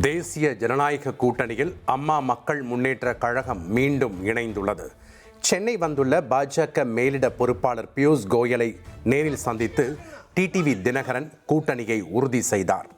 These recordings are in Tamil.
தேசிய ஜனநாயக கூட்டணியில் அம்மா மக்கள் முன்னேற்ற கழகம் மீண்டும் இணைந்துள்ளது. சென்னை வந்துள்ள பாஜக மேலிட பொறுப்பாளர் பியூஷ் கோயலை நேரில் சந்தித்து டிடிவி தினகரன் கூட்டணியை உறுதி செய்தார்.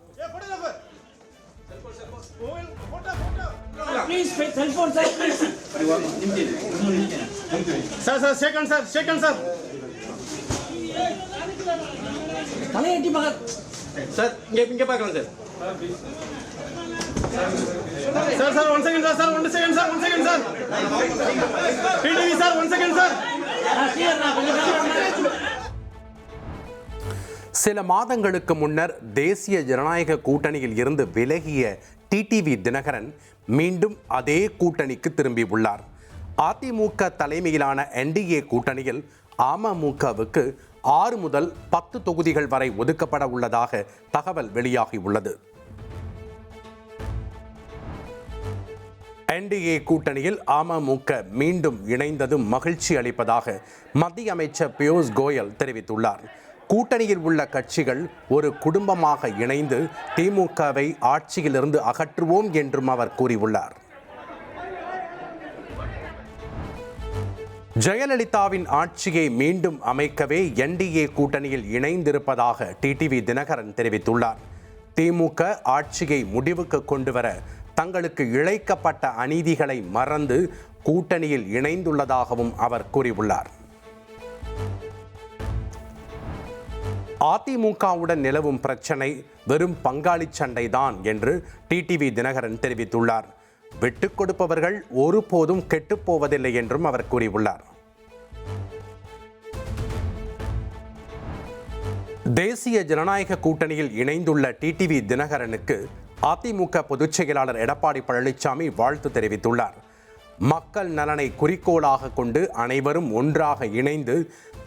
சில மாதங்களுக்கு முன்னர் தேசிய ஜனநாயக கூட்டணியில் இருந்து விலகிய டிடிவி தினகரன் மீண்டும் அதே கூட்டணிக்கு திரும்பியுள்ளார். அதிமுக தலைமையிலான என்டிஏ கூட்டணியில் அமமுகவுக்கு 6 முதல் 10 தொகுதிகள் வரை ஒதுக்கப்பட உள்ளதாக தகவல் வெளியாகியுள்ளது. என்டிஏ கூட்டணியில் அமமுக மீண்டும் இணைந்தது மகிழ்ச்சி அளிப்பதாக மத்திய அமைச்சர் பியூஷ் கோயல் தெரிவித்துள்ளார். கூட்டணியில் உள்ள கட்சிகள் ஒரு குடும்பமாக இணைந்து திமுகவை ஆட்சியிலிருந்து அகற்றுவோம் என்றும் அவர் கூறியுள்ளார். ஜெயலலிதாவின் ஆட்சியை மீண்டும் அமைக்கவே என்டிஏ கூட்டணியில் இணைந்திருப்பதாக டிடிவி தினகரன் தெரிவித்துள்ளார். திமுக ஆட்சியை முடிவுக்கு கொண்டுவர தங்களுக்கு இழைக்கப்பட்ட அநீதிகளை மறந்து கூட்டணியில் இணைந்துள்ளதாகவும் அவர் கூறியுள்ளார். அதிமுகவுடன் நிலவும் பிரச்சனை வெறும் பங்காளி சண்டைதான் என்று டிடிவி தினகரன் தெரிவித்துள்ளார். விட்டுக் கொடுப்பவர்கள் ஒருபோதும் கெட்டுப்போவதில்லை என்றும் அவர் கூறியுள்ளார். தேசிய ஜனநாயக கூட்டணியில் இணைந்துள்ள டிடிவி தினகரனுக்கு அதிமுக பொதுச் செயலாளர் எடப்பாடி பழனிசாமி வாழ்த்து தெரிவித்துள்ளார். மக்கள் நலனை குறிக்கோளாக கொண்டு அனைவரும் ஒன்றாக இணைந்து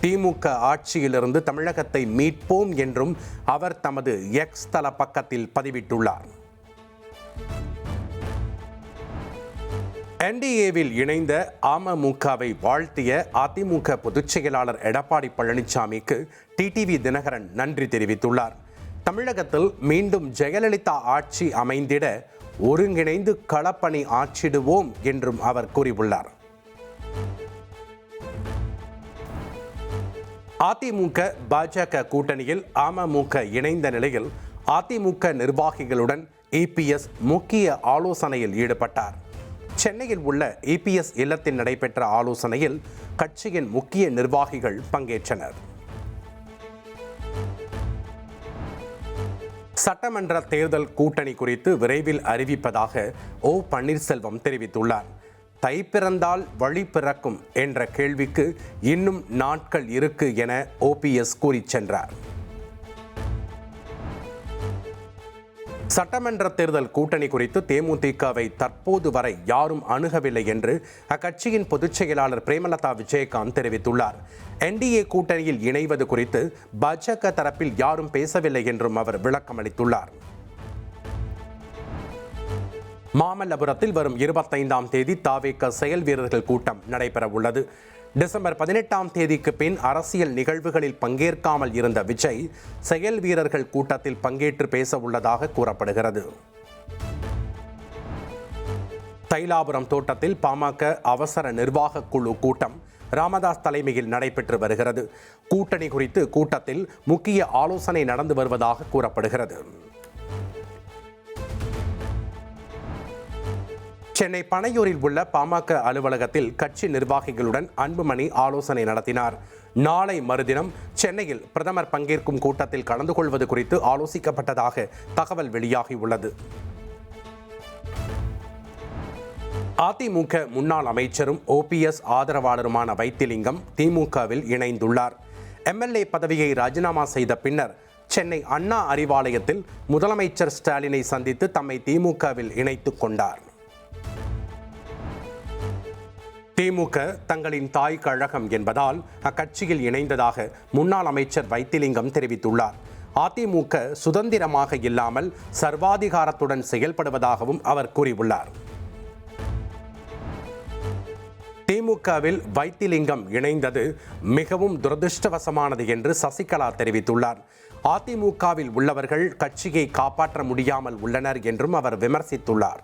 திமுக ஆட்சியிலிருந்து தமிழகத்தை மீட்போம் என்றும் அவர் தமது எக்ஸ் தள பக்கத்தில் பதிவிட்டுள்ளார். என்டிஏவில் இணைந்த அமமுகவை வாழ்த்திய அதிமுக பொதுச் செயலாளர் எடப்பாடி பழனிசாமிக்கு டிடிவி தினகரன் நன்றி தெரிவித்துள்ளார். தமிழகத்தில் மீண்டும் ஜெயலலிதா ஆட்சி அமைந்திட ஒருங்கிணைந்து களப்பணி ஆற்றிடுவோம் என்றும் அவர் கூறியுள்ளார். அதிமுக பாஜக கூட்டணியில் அமமுக இணைந்த நிலையில் அதிமுக நிர்வாகிகளுடன் இபிஎஸ் முக்கிய ஆலோசனையில் ஈடுபட்டார். சென்னையில் உள்ள இபிஎஸ் இல்லத்தில் நடைபெற்ற ஆலோசனையில் கட்சியின் முக்கிய நிர்வாகிகள் பங்கேற்றனர். சட்டமன்ற தேர்தல் கூட்டணி குறித்து விரைவில் அறிவிப்பதாக ஓ பன்னீர்செல்வம் தெரிவித்துள்ளார். தை பிறந்தால் வழி பிறக்கும் என்ற கேள்விக்கு இன்னும் நாட்கள் இருக்கு என ஓபிஎஸ் கூறி சென்றார். சட்டமன்ற தேர்தல் கூட்டணி குறித்து தேமுதிகவை தற்போது வரை யாரும் அணுகவில்லை என்று அக்கட்சியின் பொதுச் செயலாளர் பிரேமலதா விஜயகாந்த் தெரிவித்துள்ளார். என்டிஏ கூட்டணியில் இணைவது குறித்து பாஜக தரப்பில் யாரும் பேசவில்லை என்றும் அவர் விளக்கம் அளித்துள்ளார். மாமல்லபுரத்தில் வரும் 25ஆம் தேதி தாவேக செயல் வீரர்கள் கூட்டம் நடைபெற உள்ளது. டிசம்பர் 18ஆம் தேதிக்கு பின் அரசியல் நிகழ்வுகளில் பங்கேற்காமல் இருந்த விஜய் செயல் வீரர்கள் கூட்டத்தில் பங்கேற்று பேச உள்ளதாக கூறப்படுகிறது. தைலாபுரம் தோட்டத்தில் பாமக அவசர நிர்வாக குழு கூட்டம் ராமதாஸ் தலைமையில் நடைபெற்று வருகிறது. கூட்டணி குறித்து கூட்டத்தில் முக்கிய ஆலோசனை நடந்து வருவதாக கூறப்படுகிறது. சென்னை பனையூரில் உள்ள பாமக அலுவலகத்தில் கட்சி நிர்வாகிகளுடன் அன்புமணி ஆலோசனை நடத்தினார். நாளை மறுதினம் சென்னையில் பிரதமர் பங்கேற்கும் கூட்டத்தில் கலந்து கொள்வது குறித்து ஆலோசிக்கப்பட்டதாக தகவல் வெளியாகியுள்ளது. அதிமுக முன்னாள் அமைச்சரும் ஓபிஎஸ் ஆதரவாளருமான வைத்திலிங்கம் திமுகவில் இணைந்துள்ளார். எம்எல்ஏ பதவியை ராஜினாமா செய்த பின்னர் சென்னை அண்ணா அறிவாலயத்தில் முதலமைச்சர் ஸ்டாலினை சந்தித்து தம்மை திமுகவில் இணைத்துக் கொண்டார். திமுக தங்களின் தாய் கழகம் என்பதால் அக்கட்சியில் இணைந்ததாக முன்னாள் அமைச்சர் வைத்திலிங்கம் தெரிவித்துள்ளார். அதிமுக சுதந்திரமாக இல்லாமல் சர்வாதிகாரத்துடன் செயல்படுவதாகவும் அவர் கூறியுள்ளார். திமுகவில் வைத்திலிங்கம் இணைந்தது மிகவும் துரதிருஷ்டவசமானது என்று சசிகலா தெரிவித்துள்ளார். அதிமுகவில் உள்ளவர்கள் கட்சியை காப்பாற்ற முடியாமல் உள்ளனர் என்றும் அவர் விமர்சித்துள்ளார்.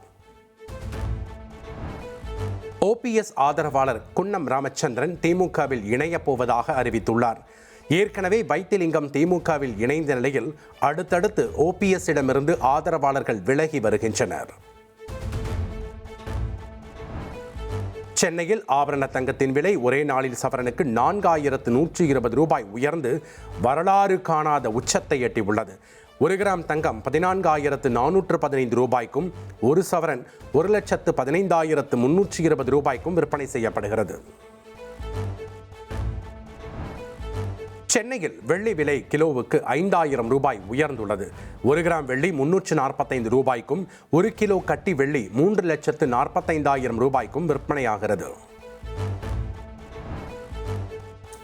OPS ஆதரவாளர் குன்னம் ராமச்சந்திரன் திமுகவில் இணையப் போவதாக அறிவித்துள்ளார். ஏற்கனவே வைத்திலிங்கம் திமுகவில் இணைந்த நிலையில் அடுத்தடுத்து OPS இடமிருந்து ஆதரவாளர்கள் விலகி வருகின்றனர். சென்னையில் ஆபரண தங்கத்தின் விலை ஒரே நாளில் சவரனுக்கு 4120 ரூபாய் உயர்ந்து வரலாறு காணாத உச்சத்தை எட்டியுள்ளது. 1 கிராம் தங்கம் 14,415 ரூபாய்க்கும், ஒரு சவரன் 1,15,320 ரூபாய்க்கும் விற்பனை செய்யப்படுகிறது. சென்னையில் வெள்ளி விலை கிலோவுக்கு 5,000 ரூபாய் உயர்ந்துள்ளது. 1 கிராம் வெள்ளி 345 ரூபாய்க்கும், 1 கிலோ கட்டி வெள்ளி 3,45,000 ரூபாய்க்கும் விற்பனையாகிறது.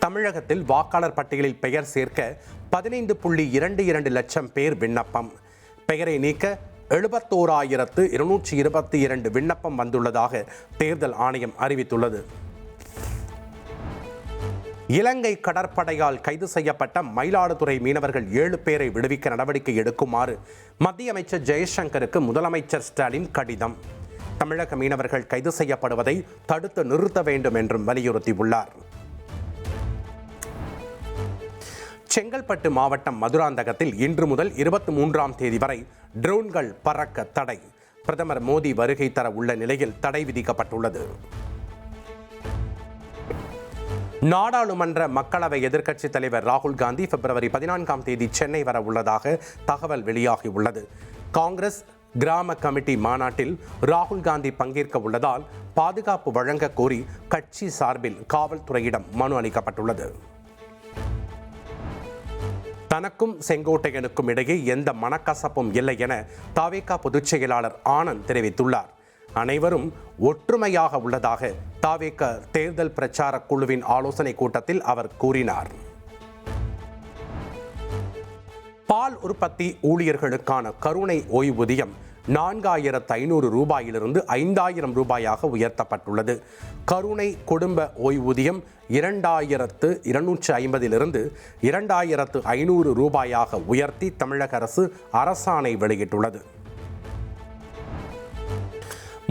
தமிழகத்தில் வாக்காளர் பட்டியலில் பெயர் சேர்க்க 15.22 லட்சம் பேர் விண்ணப்பம். பெயரை நீக்க 71,222 விண்ணப்பம் வந்துள்ளதாக தேர்தல் ஆணையம் அறிவித்துள்ளது. இலங்கை கடற்படையால் கைது செய்யப்பட்ட மயிலாடுதுறை மீனவர்கள் 7 பேரை விடுவிக்க நடவடிக்கை எடுக்குமாறு மத்திய அமைச்சர் ஜெய்சங்கருக்கு முதலமைச்சர் ஸ்டாலின் கடிதம். தமிழக மீனவர்கள் கைது செய்யப்படுவதை தடுத்து நிறுத்த வேண்டும் என்றும் வலியுறுத்தியுள்ளார். செங்கல்பட்டு மாவட்டம் மதுராந்தகத்தில் இன்று முதல் 23ஆம் தேதி வரை ட்ரோன்கள் பறக்க தடை. பிரதமர் மோடி வருகை தர உள்ள நிலையில் தடை விதிக்கப்பட்டுள்ளது. நாடாளுமன்ற மக்களவை எதிர்க்கட்சித் தலைவர் ராகுல் காந்தி பிப்ரவரி 14ஆம் தேதி சென்னை வர உள்ளதாக தகவல் வெளியாகியுள்ளது. காங்கிரஸ் கிராம கமிட்டி மாநாட்டில் ராகுல் காந்தி பங்கேற்க உள்ளதால் பாதுகாப்பு வழங்க கோரி கட்சி சார்பில் காவல்துறையிடம் மனு அளிக்கப்பட்டுள்ளது. தனக்கும் செங்கோட்டையனுக்கும் இடையே எந்த மனக்கசப்பும் இல்லை என தவேகா பொதுச் செயலாளர் ஆனந்த் தெரிவித்துள்ளார். அனைவரும் ஒற்றுமையாக உள்ளதாக தவேகா தேர்தல் பிரச்சார குழுவின் ஆலோசனை கூட்டத்தில் அவர் கூறினார். பால் உற்பத்தி ஊழியர்களுக்கான கருணை ஓய்வூதியம் 4,500 ரூபாயிலிருந்து 5,000 ரூபாயாக உயர்த்தப்பட்டுள்ளது. கருணை குடும்ப ஓய்வூதியம் 2,250 2,500 ரூபாயாக உயர்த்தி தமிழக அரசு அரசாணை வெளியிட்டுள்ளது.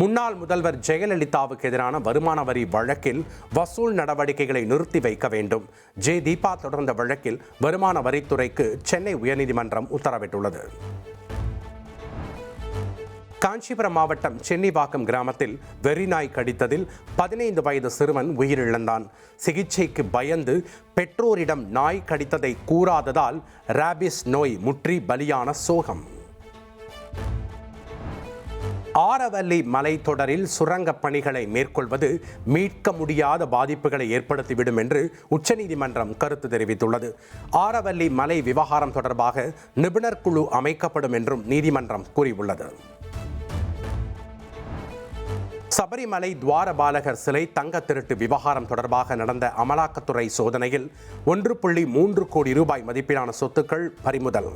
முன்னாள் முதல்வர் ஜெயலலிதாவுக்கு எதிரான வருமான வரி வழக்கில் வசூல் நடவடிக்கைகளை நிறுத்தி வைக்க வேண்டும். தீபா தொடர்ந்த வழக்கில் வருமான வரித்துறைக்கு சென்னை உயர்நீதிமன்றம் உத்தரவிட்டுள்ளது. காஞ்சிபுரம் மாவட்டம் சென்னிவாக்கம் கிராமத்தில் வெறிநாய் கடித்ததில் 15 வயது சிறுவன் உயிரிழந்தான். சிகிச்சைக்கு பயந்து பெற்றோரிடம் நாய் கடித்ததை கூறாததால் ராபிஸ் நோய் முற்றி பலியான சோகம். ஆரவல்லி மலைத்தொடரில் சுரங்கப் பணிகளை மேற்கொள்வது மீட்க முடியாத பாதிப்புகளை ஏற்படுத்திவிடும் என்று உச்சநீதிமன்றம் கருத்து தெரிவித்துள்ளது. ஆரவல்லி மலை விவகாரம் தொடர்பாக நிபுணர் குழு அமைக்கப்படும் என்றும் நீதிமன்றம் கூறியுள்ளது. சபரிமலை துவாரபாலகர் சிலை தங்க திருட்டு விவகாரம் தொடர்பாக நடந்த அமலாக்கத்துறை சோதனையில் 1.3 கோடி ரூபாய் மதிப்பிலான சொத்துக்கள் பறிமுதல்.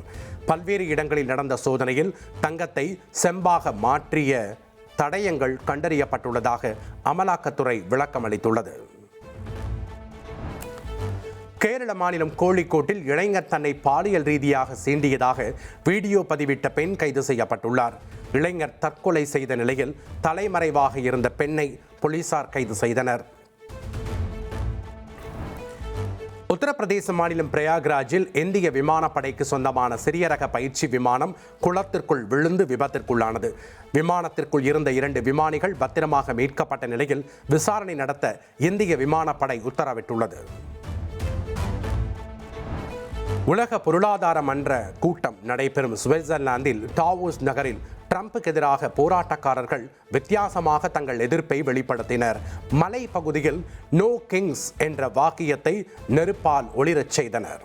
பல்வேறு இடங்களில் நடந்த சோதனையில் தங்கத்தை செம்பாக மாற்றிய தடயங்கள் கண்டறியப்பட்டுள்ளதாக அமலாக்கத்துறை விளக்கம் அளித்துள்ளது. கேரள மாநிலம் கோழிக்கோட்டில் இளைஞர் தன்னை பாலியல் ரீதியாக சீண்டியதாக வீடியோ பதிவிட்ட பெண் கைது செய்யப்பட்டுள்ளார். இளைஞர் தற்கொலை செய்த நிலையில் தலைமறைவாக இருந்த பெண்ணை போலீசார் கைது செய்தனர். உத்தரப்பிரதேச மாநிலம் பிரயாக்ராஜில் இந்திய விமானப்படைக்கு சொந்தமான சிறிய ரக பயிற்சி விமானம் குளத்திற்குள் விழுந்து விபத்திற்குள்ளானது. விமானத்திற்குள் இருந்த 2 விமானிகள் பத்திரமாக மீட்கப்பட்ட நிலையில் விசாரணை நடத்த இந்திய விமானப்படை உத்தரவிட்டுள்ளது. உலக பொருளாதார மன்ற கூட்டம் நடைபெறும் சுவிட்சர்லாந்தில் டாவோஸ் நகரில் ட்ரம்புக்கு எதிராக போராட்டக்காரர்கள் வித்தியாசமாக தங்கள் எதிர்ப்பை வெளிப்படுத்தினர். மலை பகுதியில் நோ கிங்ஸ் என்ற வாக்கியத்தை நெருப்பால் ஒளிரச் செய்தனர்.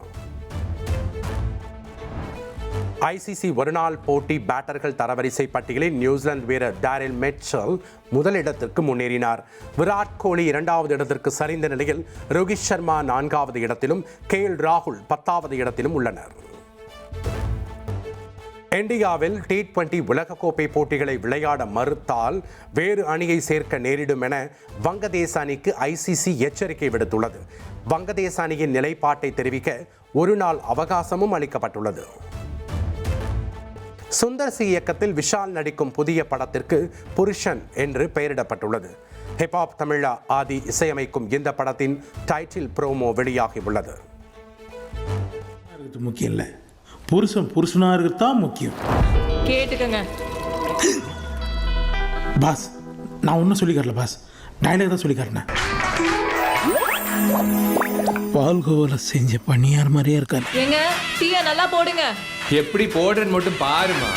ICC ஒருநாள் போட்டி பேட்டர்கள் தரவரிசை பட்டியலில் நியூசிலாந்து வீரர் டாரில் மிட்சல் முதலிடத்திற்கு முன்னேறினார். விராட் கோலி 2வது இடத்திற்கு சரிந்த நிலையில் ரோஹித் சர்மா 4வது இடத்திலும் KL ராகுல் 10வது இடத்திலும் உள்ளனர். இந்தியாவில் T20 உலகக்கோப்பை போட்டிகளை விளையாட மறுத்தால் வேறு அணியை சேர்க்க நேரிடும் என வங்கதேச அணிக்கு ICC எச்சரிக்கை விடுத்துள்ளது. வங்கதேச அணியின் நிலைப்பாட்டை தெரிவிக்க ஒரு நாள் அவகாசமும் அளிக்கப்பட்டுள்ளது. சுந்தர் சி இயக்கத்தில் விஷால் நடிக்கும் புதிய படத்திற்கு புருஷன் என்று பெயரிடப்பட்டுள்ளது. ஹிப்ஹாப் தமிழா ஆதி இசையமைக்கும் இந்த படத்தின் டைட்டில் ப்ரோமோ வெளியாகியுள்ளது. முக்கியம் இல்லை, புருஷனாக இருக்கிறது தான் முக்கியம். கேட்டுக்கங்க பாஸ், நான் ஒன்றும் சொல்லி காட்டல பாஸ், டைலாக் தான் சொல்லி காட்டினேன். பால்கோவில் செஞ்ச பணியார் மாதிரியே இருக்காரு. ஏங்க டீயை நல்லா போடுங்க. எப்படி போடுறேன்னு மட்டும் பாருமா.